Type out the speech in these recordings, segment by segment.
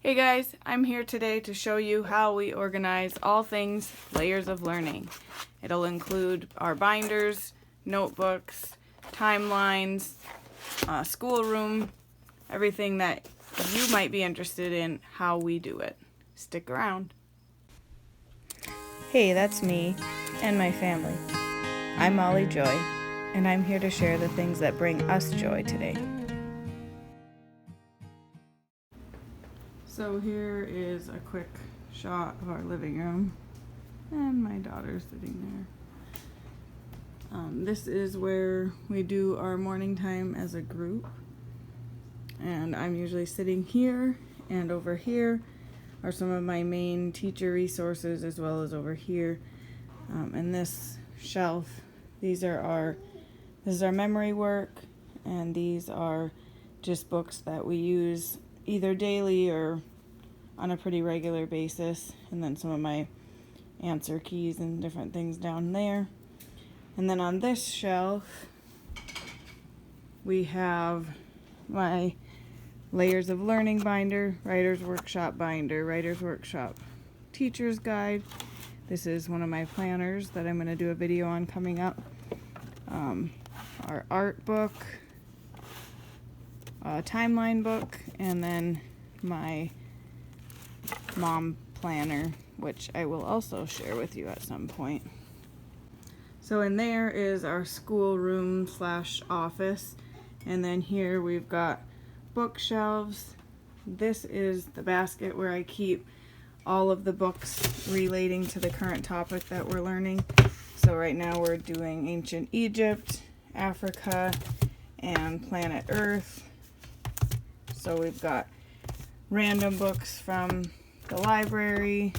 Hey guys, I'm here today to show you how we organize all things layers of learning. It'll include our binders, notebooks, timelines, schoolroom, everything that you might be interested in how we do it. Stick around. Hey, that's me and my family. I'm Molly Joy, and I'm here to share the things that bring us joy today. So here is a quick shot of our living room and my daughter sitting there. This is where we do our morning time as a group, and I'm usually sitting here, and over here are some of my main teacher resources, as well as over here in this shelf. This is our memory work, and these are just books that we use either daily or on a pretty regular basis, and then some of my answer keys and different things down there. And then on this shelf we have my Layers of Learning binder, Writer's Workshop binder, Writer's Workshop Teacher's Guide. This is one of my planners that I'm going to do a video on coming up. Our art book, timeline book, and then my mom planner, which I will also share with you at some point. So in there is our schoolroom / office, and then here we've got bookshelves. This is the basket where I keep all of the books relating to the current topic that we're learning. So right now we're doing Ancient Egypt, Africa, and Planet Earth. So we've got random books from the library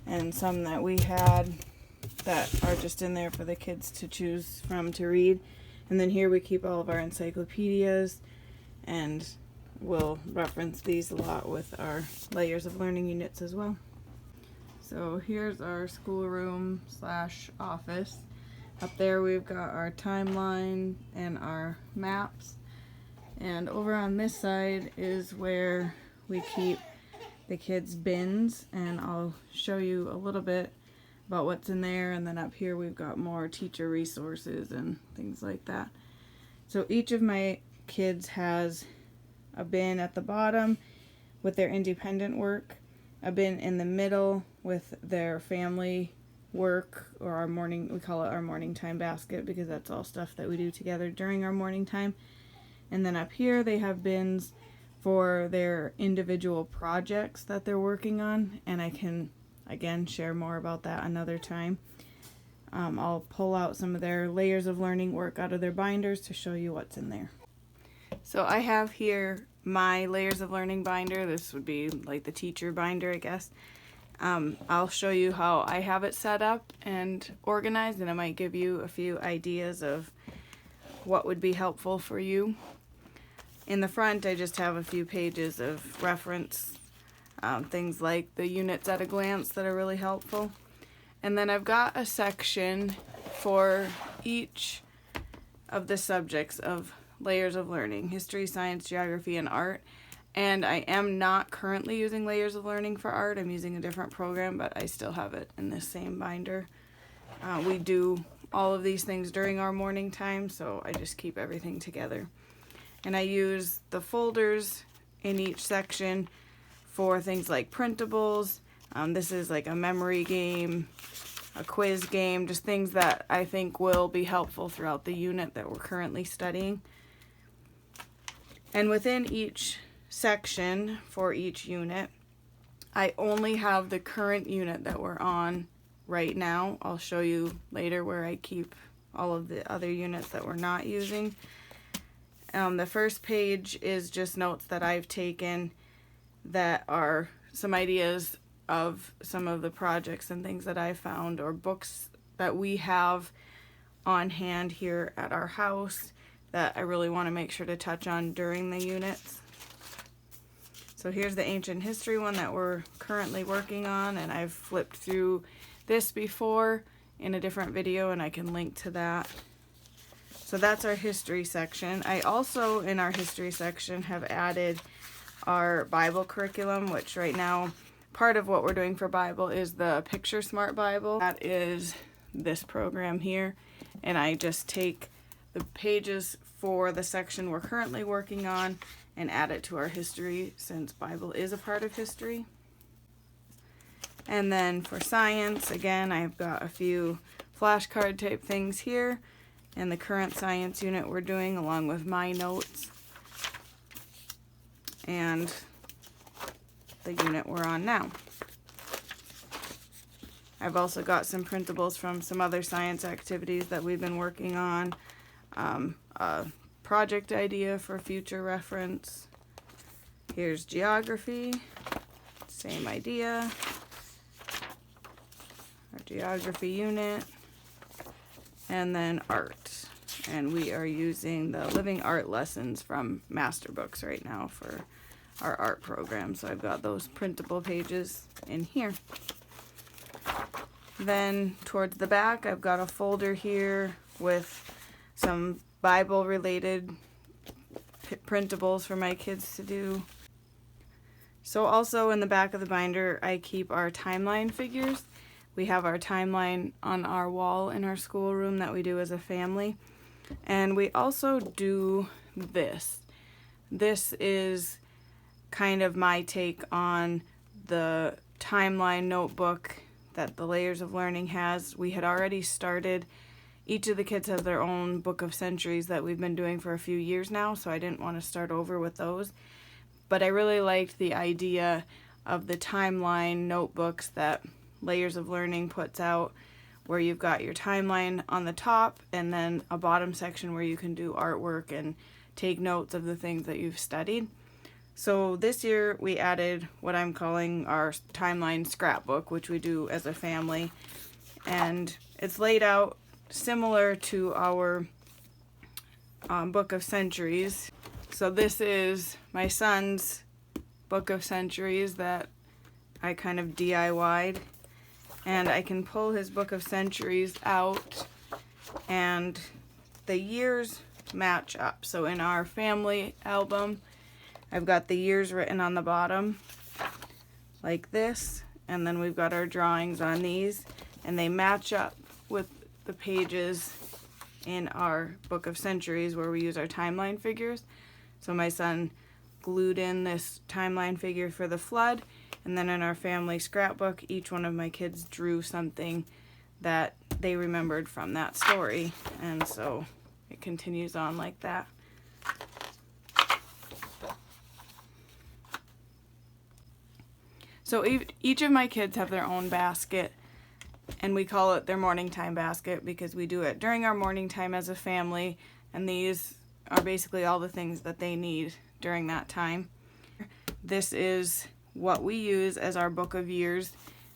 and some that we had that are just in there for the kids to choose from to read. And then here we keep all of our encyclopedias, and we'll reference these a lot with our Layers of Learning units as well. So here's our schoolroom / office. Up there we've got our timeline and our maps. And over on this side is where we keep the kids' bins, and I'll show you a little bit about what's in there. And then up here we've got more teacher resources and things like that. So each of my kids has a bin at the bottom with their independent work, a bin in the middle with their family work, or our morning, we call it our morning time basket because that's all stuff that we do together during our morning time. And then up here they have bins for their individual projects that they're working on, and I can again share more about that another time. I'll pull out some of their Layers of Learning work out of their binders to show you what's in there. So I have here my Layers of Learning binder. This would be like the teacher binder, I guess. I'll show you how I have it set up and organized, and it might give you a few ideas of what would be helpful for you. In the front, I just have a few pages of reference, things like the units at a glance that are really helpful. And then I've got a section for each of the subjects of Layers of Learning: history, science, geography, and art. And I am not currently using Layers of Learning for art. I'm using a different program, but I still have it in this same binder. We do all of these things during our morning time, so I just keep everything together. And I use the folders in each section for things like printables. This is like a memory game, a quiz game, just things that I think will be helpful throughout the unit that we're currently studying. And within each section for each unit, I only have the current unit that we're on right now. I'll show you later where I keep all of the other units that we're not using. The first page is just notes that I've taken that are some ideas of some of the projects and things that I found, or books that we have on hand here at our house that I really want to make sure to touch on during the units. So here's the ancient history one that we're currently working on, and I've flipped through this before in a different video, and I can link to that. So that's our history section. I also, in our history section, have added our Bible curriculum, which right now part of what we're doing for Bible is the Picture Smart Bible. That is this program here, and I just take the pages for the section we're currently working on and add it to our history, since Bible is a part of history. And then for science, again, I've got a few flashcard type things here and the current science unit we're doing, along with my notes and the unit we're on now. I've also got some printables from some other science activities that we've been working on, a project idea for future reference. Here's geography, same idea, our geography unit, and then art. And we are using the Living Art lessons from Master Books right now for our art program. So I've got those printable pages in here. Then towards the back, I've got a folder here with some Bible related printables for my kids to do. So also in the back of the binder, I keep our timeline figures. We have our timeline on our wall in our schoolroom that we do as a family. And we also do this. This is kind of my take on the timeline notebook that the Layers of Learning has. We had already started. Each of the kids has their own book of centuries that we've been doing for a few years now, so I didn't want to start over with those. But I really liked the idea of the timeline notebooks that Layers of Learning puts out, where you've got your timeline on the top and then a bottom section where you can do artwork and take notes of the things that you've studied. So this year we added what I'm calling our timeline scrapbook, which we do as a family, and it's laid out similar to our book of centuries. So this is my son's book of centuries that I kind of DIY'd, and I can pull his book of centuries out and the years match up. So in our family album, I've got the years written on the bottom like this, and then we've got our drawings on these, and they match up with the pages in our book of centuries where we use our timeline figures. So my son glued in this timeline figure for the flood, and then in our family scrapbook, each one of my kids drew something that they remembered from that story, and so it continues on like that. So each of my kids have their own basket, and we call it their morning time basket because we do it during our morning time as a family, and these are basically all the things that they need during that time. This is what we use as our book of years,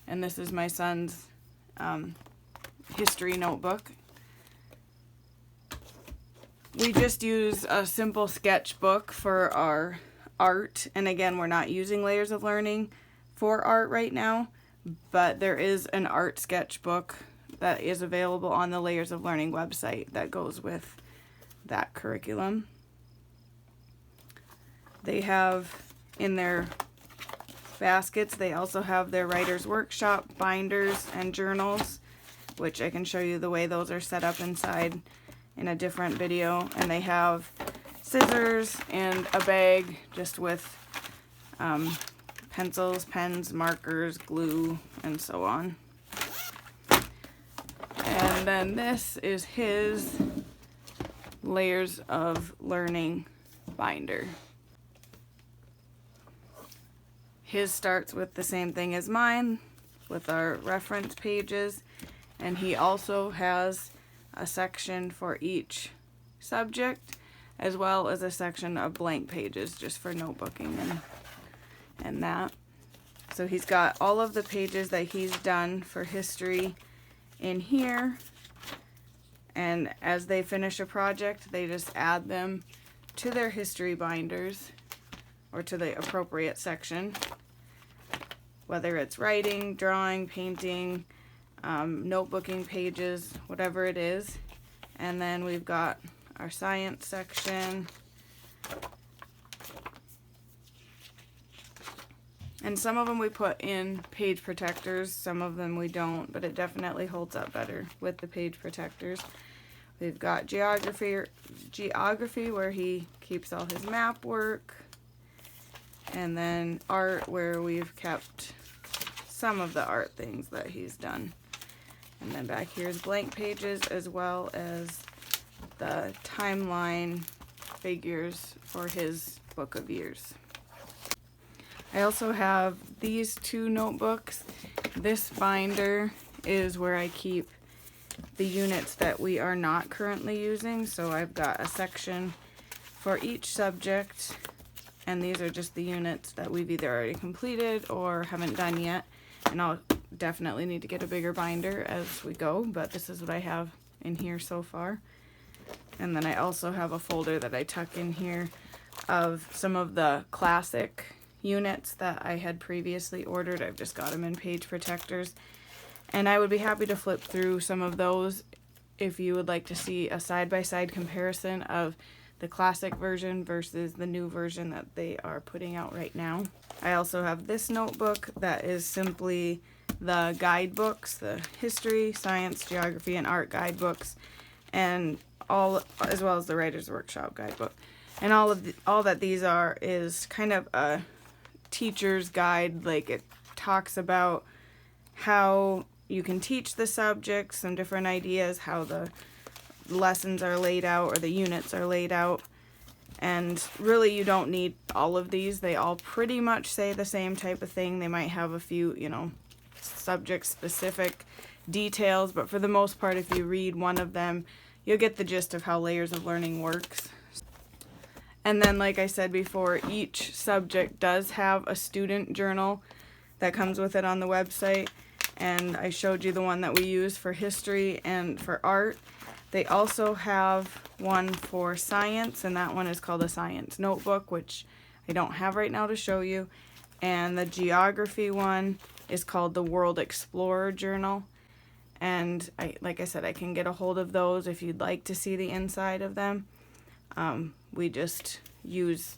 and this is my son's history notebook. We just use a simple sketchbook for our art, and again, we're not using Layers of Learning for art right now, but there is an art sketchbook that is available on the Layers of Learning website that goes with that curriculum. They have in their baskets, they also have their writer's workshop binders and journals, which I can show you the way those are set up inside in a different video. And they have scissors and a bag just with pencils, pens, markers, glue, and so on. And then this is his Layers of Learning binder. His starts with the same thing as mine, with our reference pages, and he also has a section for each subject, as well as a section of blank pages just for notebooking and that. So he's got all of the pages that he's done for history in here, and as they finish a project, they just add them to their history binders or to the appropriate section, whether it's writing, drawing, painting, notebooking pages, whatever it is. And then we've got our science section, And some of them we put in page protectors, some of them we don't, but it definitely holds up better with the page protectors. We've got geography where he keeps all his map work, and then art where we've kept some of the art things that he's done. And then back here is blank pages, as well as the timeline figures for his book of years. I also have these two notebooks. This binder is where I keep the units that we are not currently using. So I've got a section for each subject, and these are just the units that we've either already completed or haven't done yet. And I'll definitely need to get a bigger binder as we go, but this is what I have in here so far. And then I also have a folder that I tuck in here of some of the classic units that I had previously ordered. I've just got them in page protectors, and I would be happy to flip through some of those if you would like to see a side-by-side comparison of the classic version versus the new version that they are putting out right now. I also have this notebook that is simply the guidebooks, the history, science, geography, and art guidebooks, and all, as well as the Writer's Workshop guidebook. And all that these are is kind of a teacher's guide. Like, it talks about how you can teach the subject, some different ideas, how the lessons are laid out or the units are laid out. And really, you don't need all of these. They all pretty much say the same type of thing. They might have a few, subject specific details, but for the most part, if you read one of them, you'll get the gist of how Layers of Learning works. And then, like I said before, each subject does have a student journal that comes with it on the website. And I showed you the one that we use for history and for art. They also have one for science, and that one is called a science notebook, which I don't have right now to show you. And the geography one is called the World Explorer Journal. And like I said, I can get a hold of those if you'd like to see the inside of them. We just use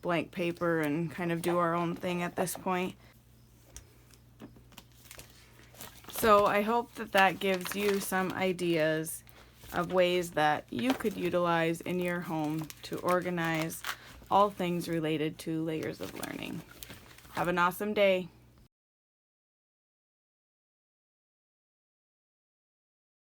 blank paper and kind of do our own thing at this point. So I hope that gives you some ideas of ways that you could utilize in your home to organize all things related to Layers of Learning. Have an awesome day.